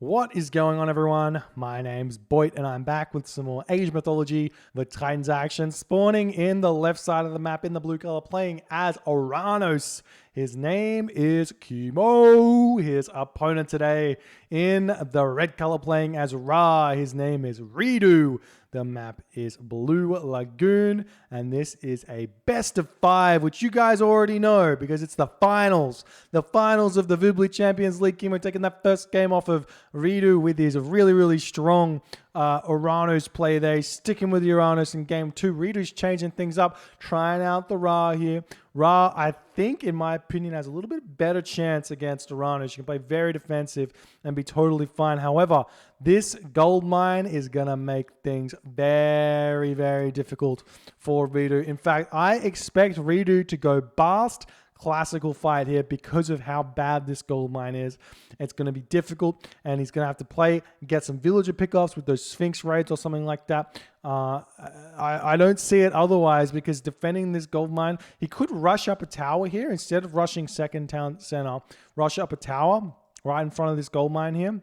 What is going on, everyone? My name's Boyd, and I'm back with some more Age of Mythology. The Titans action spawning in the left side of the map in the blue color, playing as Oranos. His name is Kimo. His opponent today in the red color, playing as Ra. His name is Redo. The map is Blue Lagoon, and this is a best of 5, which you guys already know because it's the finals. The finals of the Vibli Champions League. Kimo taking that first game off of Redo with his really, really strong Oranos play there. He's sticking with the Oranos in game 2. Redo's changing things up, trying out the Ra here. Ra, I think, in my opinion, has a little bit better chance against Oranos. You can play very defensive and be totally fine. However, this gold mine is going to make things very, very difficult for Redo. In fact, I expect Redo to go Bast classical fight here because of how bad this gold mine is. It's going to be difficult, and he's going to have to get some villager pickoffs with those Sphinx raids or something like that. I don't see it otherwise, because defending this gold mine, he could rush up a tower here instead of rushing second town center. Rush up a tower right in front of this gold mine here.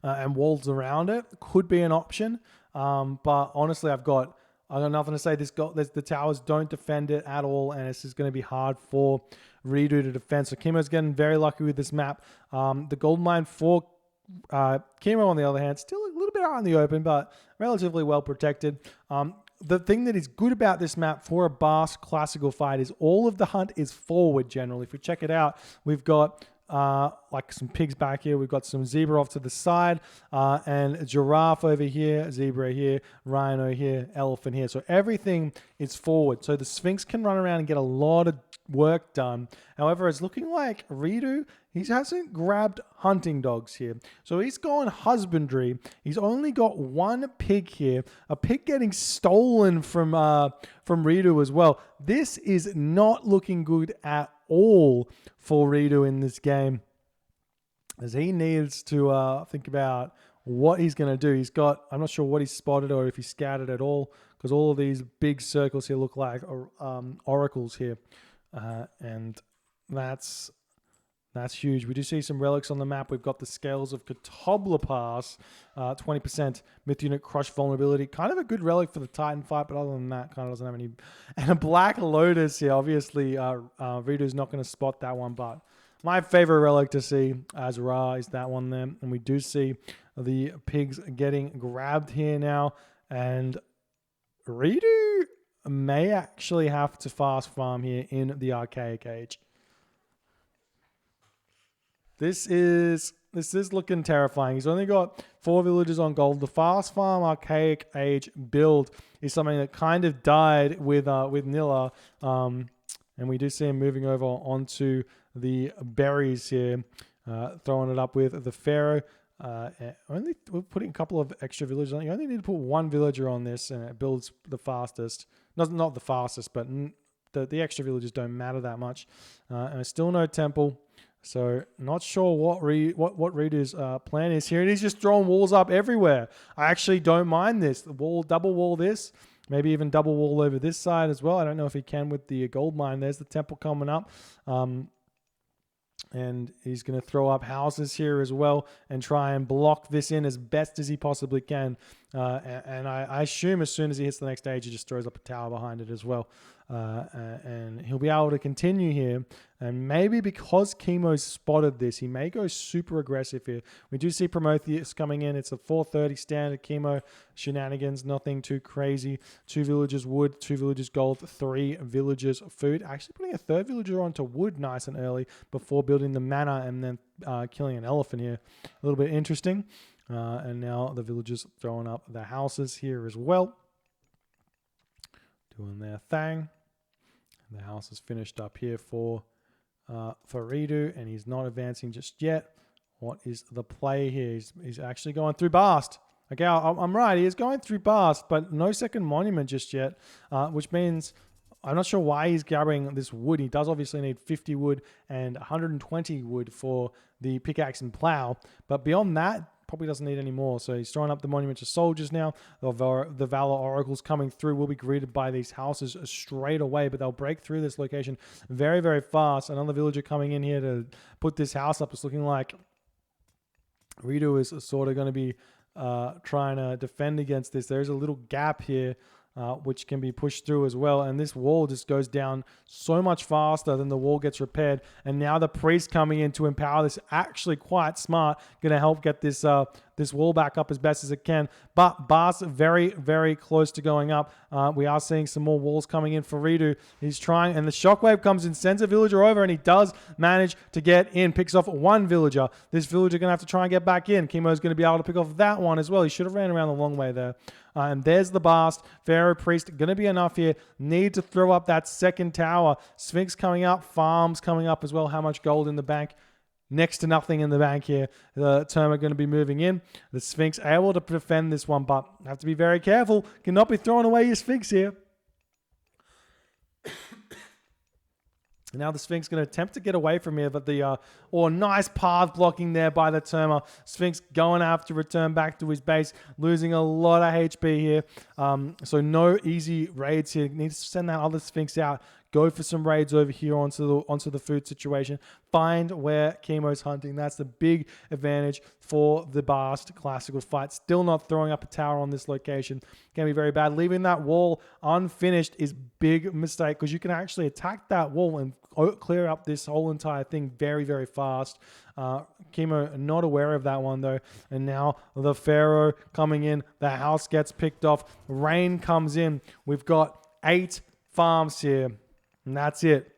And walls around it could be an option. But honestly, I've got nothing to say. The towers don't defend it at all, and it's just going to be hard for Redo to defend. So Kimo's getting very lucky with this map. The gold mine for Kimo, on the other hand, still a little bit out in the open, but relatively well protected. The thing that is good about this map for a Bast classical fight is all of the hunt is forward generally. If we check it out, we've got like some pigs back here, we've got some zebra off to the side, and giraffe over here, zebra here, rhino here, elephant here. So everything is forward, so the Sphinx can run around and get a lot of work done. However, it's looking like Redo, he hasn't grabbed hunting dogs here, so he's gone husbandry. He's only got one pig here, a pig getting stolen from Redo as well. This is not looking good at all for Redo in this game, as he needs to think about what he's going to do. I'm not sure what he's spotted or if he scouted at all, because all of these big circles here look like oracles here, and that's huge. We do see some relics on the map. We've got the Scales of Katobla Pass, 20% Myth Unit Crush Vulnerability. Kind of a good relic for the Titan fight, but other than that, kind of doesn't have any. And a Black Lotus here. Obviously, Redo's not going to spot that one, but my favorite relic to see as Ra is that one there. And we do see the pigs getting grabbed here now. And Redo may actually have to fast farm here in the Archaic Age. This is looking terrifying. He's only got 4 villages on gold. The fast farm Archaic Age build is something that kind of died with Nilla, and we do see him moving over onto the berries here, throwing it up with the Pharaoh. We're putting a couple of extra villagers on. You only need to put 1 villager on this, and it builds the fastest. Not the fastest, but the extra villagers don't matter that much. And there's still no temple. So not sure what Redo's plan is here. And he's just throwing walls up everywhere. I actually don't mind this. Double wall this. Maybe even double wall over this side as well. I don't know if he can with the gold mine. There's the temple coming up. And he's going to throw up houses here as well and try and block this in as best as he possibly can. And I assume as soon as he hits the next stage, he just throws up a tower behind it as well. And he'll be able to continue here. And maybe because Kimo's spotted this, he may go super aggressive here. We do see Prometheus coming in. It's a 430 standard Kimo shenanigans, nothing too crazy. 2 villagers wood, 2 villagers gold, 3 villagers food. Actually putting a 3rd villager onto wood nice and early before building the mana and then killing an elephant here. A little bit interesting. And now the villagers throwing up the houses here as well, doing their thing. And the house is finished up here for Redo, and he's not advancing just yet. What is the play here? He's actually going through Bast. Okay, I'm right. He is going through Bast, but no second monument just yet, which means I'm not sure why he's gathering this wood. He does obviously need 50 wood and 120 wood for the pickaxe and plow, but beyond that, probably doesn't need any more. So he's throwing up the monument to soldiers now. The Valor Oracles coming through will be greeted by these houses straight away, but they'll break through this location very, very fast. Another villager coming in here to put this house up. It's looking like Rido is sort of going to be trying to defend against this. There's a little gap here which can be pushed through as well. And this wall just goes down so much faster than the wall gets repaired. And now the priest coming in to empower this, actually quite smart, going to help get this this wall back up as best as it can. But Bast very, very close to going up. We are seeing some more walls coming in for Ridu. He's trying, and the shockwave comes in, sends a villager over, and he does manage to get in, picks off one villager. This villager going to have to try and get back in. Kimo's going to be able to pick off that one as well. He should have ran around the long way there. And there's the Bast. Pharaoh Priest going to be enough here. Need to throw up that second tower. Sphinx coming up. Farms coming up as well. How much gold in the bank? Next to nothing in the bank here. The Terma going to be moving in. The Sphinx able to defend this one, but have to be very careful. Cannot be throwing away your Sphinx here. Now the Sphinx going to attempt to get away from here, but the nice path blocking there by the Terma. Sphinx going to have to return back to his base, losing a lot of HP here. So no easy raids here. Needs to send that other Sphinx out. Go for some raids over here onto the food situation. Find where Kimo's hunting. That's the big advantage for the Bast classical fight. Still not throwing up a tower on this location. Can be very bad. Leaving that wall unfinished is big mistake, because you can actually attack that wall and clear up this whole entire thing very, very fast. Kimo not aware of that one though. And now the Pharaoh coming in. The house gets picked off. Rain comes in. We've got 8 farms here. And that's it.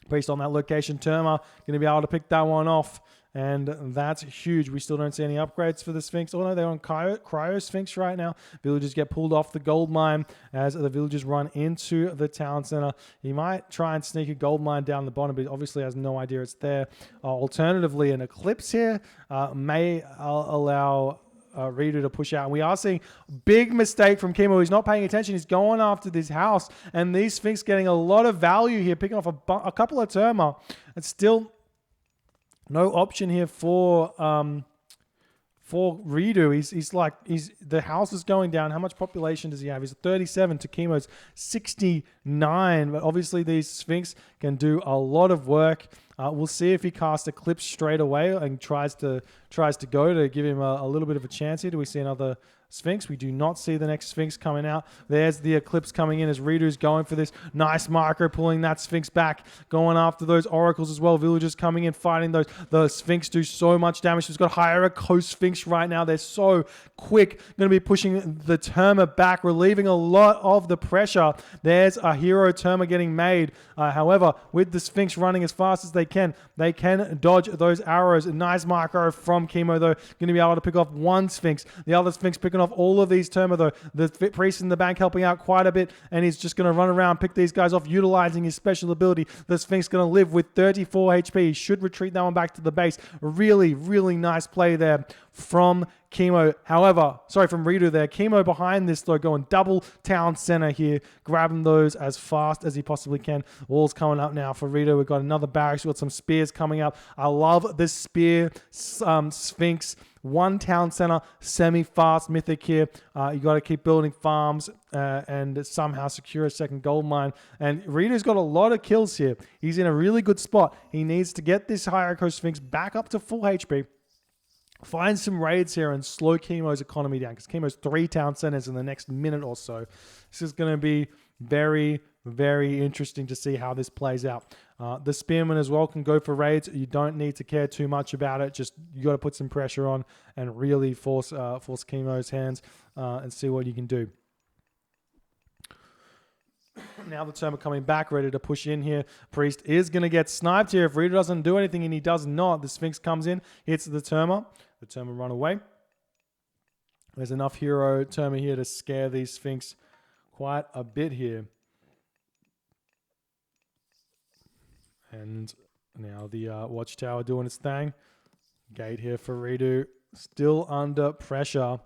Based on that location, Terma going to be able to pick that one off. And that's huge. We still don't see any upgrades for the Sphinx. Oh no, they're on Cryo Sphinx right now. Villagers get pulled off the gold mine as the villagers run into the town center. He might try and sneak a gold mine down the bottom, but he obviously has no idea it's there. Alternatively, an eclipse here may allow Ridu to push out. And we are seeing big mistake from Kimo. He's not paying attention. He's going after this house. And these Sphinx getting a lot of value here, picking off a couple of Terma. It's still no option here for Ridu. He's the house is going down. How much population does he have? He's 37 to Kimo's 69. But obviously these Sphinx can do a lot of work. We'll see if he casts Eclipse straight away and tries to go to give him a little bit of a chance here. Do we see another Sphinx? We do not see the next Sphinx coming out. There's the Eclipse coming in as Ridu's going for this. Nice micro, pulling that Sphinx back, going after those Oracles as well. Villagers coming in, fighting those. The Sphinx do so much damage. He's got Hierarcho Sphinx right now. They're so quick. Going to be pushing the Terma back, relieving a lot of the pressure. There's a hero Terma getting made. However, with the Sphinx running as fast as they can dodge those arrows. A nice micro from Kimo, though. Going to be able to pick off one Sphinx. The other Sphinx picking off all of these Terma, though. The priest in the bank helping out quite a bit, and he's just going to run around, pick these guys off, utilizing his special ability. The Sphinx going to live with 34 HP. He should retreat that one back to the base. Really, really nice play there from Kimo. However, sorry, from Ridu there. Kimo behind this, though, going double town center here, grabbing those as fast as he possibly can. Walls coming up now for Ridu. We've got another barracks. We've got some spears coming up. I love this spear Sphinx. One town center, semi-fast mythic here. You got to keep building farms and somehow secure a second gold mine. And Ridu's got a lot of kills here. He's in a really good spot. He needs to get this Hierarcho Sphinx back up to full HP. Find some raids here and slow Kimo's economy down, because Kimo's 3 town centers in the next minute or so. This is going to be very, very interesting to see how this plays out. The Spearman as well can go for raids. You don't need to care too much about it. Just you got to put some pressure on and really force Kimo's hands and see what you can do. Now the Terma coming back, ready to push in here. Priest is going to get sniped here if Ridu doesn't do anything, and he does not. The Sphinx comes in, hits the Terma. The Terma run away. There's enough hero Terma here to scare these Sphinx quite a bit here. And now the Watchtower doing its thing. Gate here for Ridu. Still under pressure.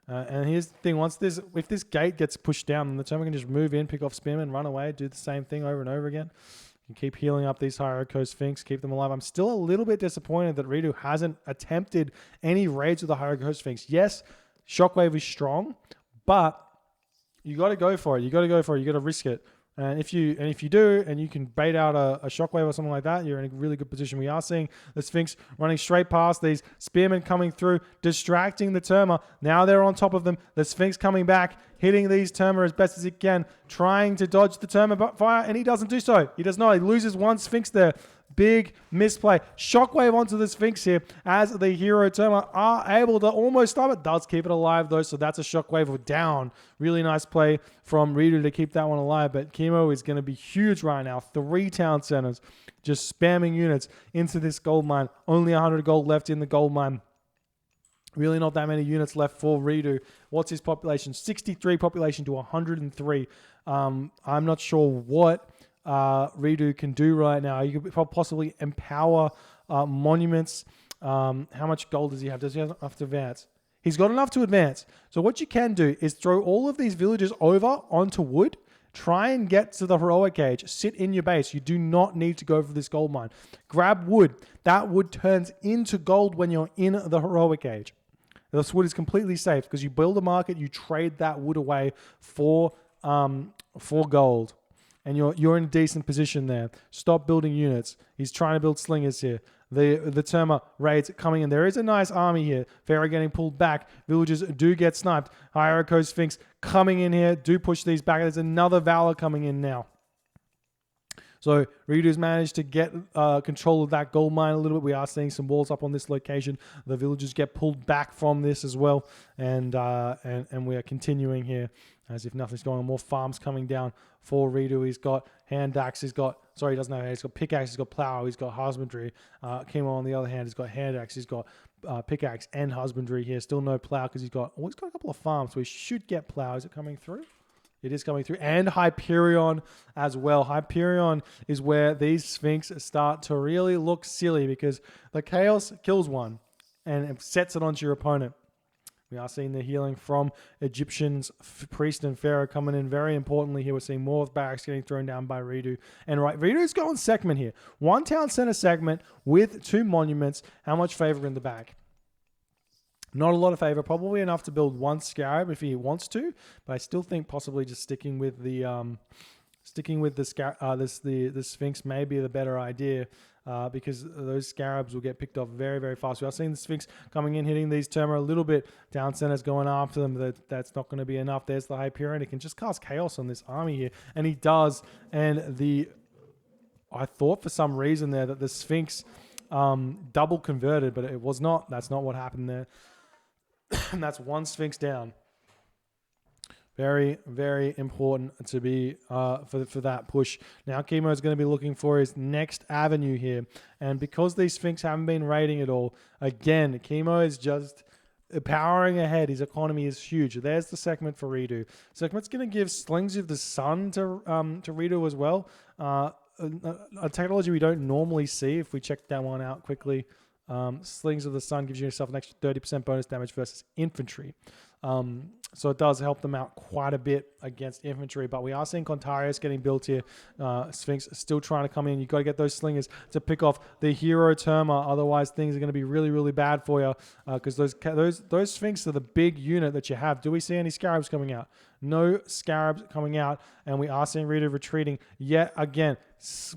And here's the thing, if this gate gets pushed down, then the Terma can just move in, pick off Spearman, run away, do the same thing over and over again. You can keep healing up these Hierarcho Sphinx, keep them alive. I'm still a little bit disappointed that Ridu hasn't attempted any raids with the Hierarcho Sphinx. Yes, Shockwave is strong, but you got to go for it. You got to go for it. You got to risk it. And if you do, and you can bait out a shockwave or something like that, you're in a really good position. We are seeing the Sphinx running straight past these spearmen coming through, distracting the Terma. Now they're on top of them. The Sphinx coming back, hitting these Terma as best as he can, trying to dodge the Terma fire, and he doesn't do so. He does not. He loses one Sphinx there. Big misplay. Shockwave onto the Sphinx here as the hero Terma are able to almost stop it. Does keep it alive though, so that's a shockwave down. Really nice play from Ridu to keep that one alive, but Kimo is going to be huge right now. 3 town centers just spamming units into this gold mine. Only 100 gold left in the gold mine. Really not that many units left for Ridu. What's his population? 63 population to 103. I'm not sure what Ridu can do right now. You could possibly empower monuments. How much gold does he have? Does he have enough to advance? He's got enough to advance. So what you can do is throw all of these villages over onto wood. Try and get to the heroic age. Sit in your base. You do not need to go for this gold mine. Grab wood. That wood turns into gold when you're in the heroic age. This wood is completely safe because you build a market, you trade that wood away for gold. And you're in a decent position there. Stop building units. He's trying to build slingers here. The Terma raids coming in. There is a nice army here. Pharaoh getting pulled back. Villagers do get sniped. Hierarcho Sphinx coming in here. Do push these back. There's another Valor coming in now. So Ridu's managed to get control of that gold mine a little bit. We are seeing some walls up on this location. The villagers get pulled back from this as well. And we are continuing here as if nothing's going on. More farms coming down for Ridu. He's got hand axe. He's got pickaxe. He's got plow. He's got husbandry. Kimo on the other hand, he's got hand axe. He's got pickaxe and husbandry here. Still no plow because he's got a couple of farms. So he should get plow. Is it coming through? It is coming through. And Hyperion as well. Hyperion is where these Sphinx start to really look silly because the Chaos kills one and it sets it onto your opponent. We are seeing the healing from Egyptians, Priest and Pharaoh coming in very importantly here. We're seeing more of barracks getting thrown down by Ridu. And right, Ridu's going segment here. 1 town center segment with 2 monuments. How much favor in the back? Not a lot of favor. Probably enough to build 1 scarab if he wants to. But I still think possibly just sticking with the Sphinx may be the better idea. Because those scarabs will get picked off very, very fast. We are seeing the Sphinx coming in, hitting these Terma a little bit. Down centers going after them. That's not going to be enough. There's the Hyperion. He can just cast Chaos on this army here. And he does. And I thought for some reason there that the Sphinx double converted, but it was not. That's not what happened there. And that's 1 Sphinx down. Very, very important to be for that push. Now Kimo is going to be looking for his next avenue here. And because these Sphinx haven't been raiding at all, again, Kimo is just powering ahead. His economy is huge. There's the segment for Ridu. Segment's going to give Slings of the Sun to Ridu as well. A technology we don't normally see if we check that one out quickly. Slings of the Sun gives yourself an extra 30% bonus damage versus infantry. So it does help them out quite a bit against infantry, but we are seeing Contarius getting built here. Sphinx still trying to come in. You've got to get those slingers to pick off the hero Terma, otherwise things are going to be really, really bad for you because those Sphinx are the big unit that you have. Do we see any scarabs coming out? No scarabs coming out, and we are seeing Ridu retreating yet again.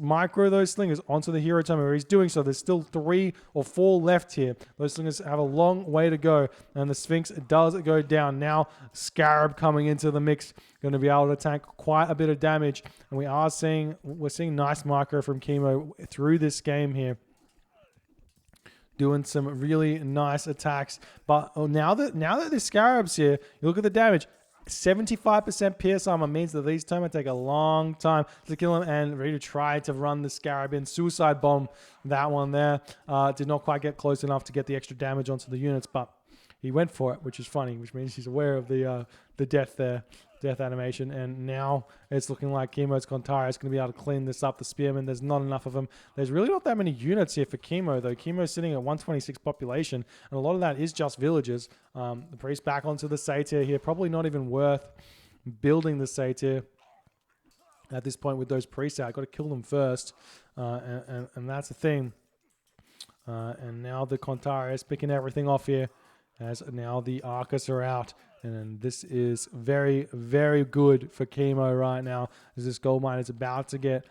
Micro those slingers onto the hero Terma where he's doing so. There's still 3 or 4 left here. Those slingers have a long way to go, and the Sphinx does go down. Now Scarab coming into the mix, going to be able to tank quite a bit of damage, and we're seeing nice micro from Kimo through this game here, doing some really nice attacks. But now that there's Scarabs here, you look at the damage. 75% pierce armor means that these Terma take a long time to kill him, and Ridu tried to run the Scarab in. Suicide bomb that one there. Did not quite get close enough to get the extra damage onto the units, but he went for it, which is funny, which means he's aware of the death there, death animation. And now it's looking like Kimo's Kontara is going to be able to clean this up. The Spearmen, there's not enough of them. There's really not that many units here for Kimo, though. Kimo's sitting at 126 population, and a lot of that is just villagers. The Priest back onto the Satyr here. Probably not even worth building the Satyr at this point with those Priests out. Got to kill them first, and that's the thing. And now the Kontara is picking everything off here. as now the Arcus are out. And this is very, very good for Kimo right now, as this gold mine is about to get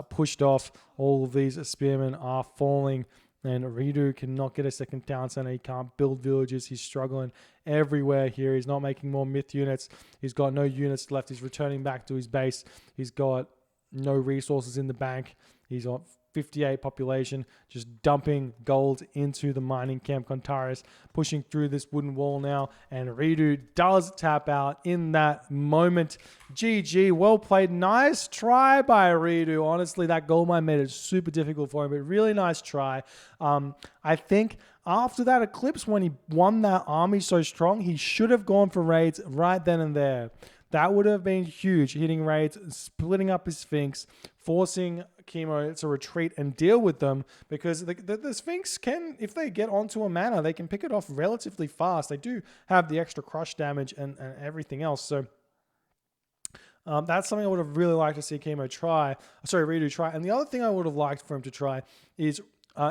pushed off. All of these spearmen are falling, and Ridu cannot get a second town center. He can't build villages. He's struggling everywhere here. He's not making more myth units. He's got no units left. He's returning back to his base. He's got no resources in the bank. He's on 58 population, just dumping gold into the mining camp. Kontaris pushing through this wooden wall now, and Ridu does tap out in that moment. GG, well played. Nice try by Ridu. Honestly, that gold mine made it super difficult for him, but really nice try. I think after that eclipse, when he won that army so strong, he should have gone for raids right then and there. That would have been huge, hitting raids, splitting up his Sphinx, forcing Kimo to retreat and deal with them, because the Sphinx can, if they get onto a mana, they can pick it off relatively fast. They do have the extra crush damage and everything else. So that's something I would have really liked to see Ridu try. And the other thing I would have liked for him to try is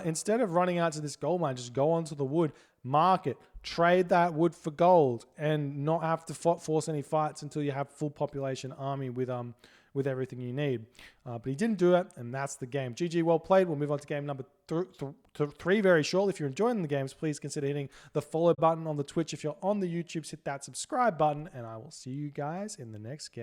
instead of running out to this gold mine, just go onto the wood, mark it, trade that wood for gold, and not have to force any fights until you have full population army with everything you need. But he didn't do it, and that's the game. GG, well played. We'll move on to game number three very shortly. If you're enjoying the games, please consider hitting the follow button on the Twitch. If you're on the YouTube, hit that subscribe button, and I will see you guys in the next game.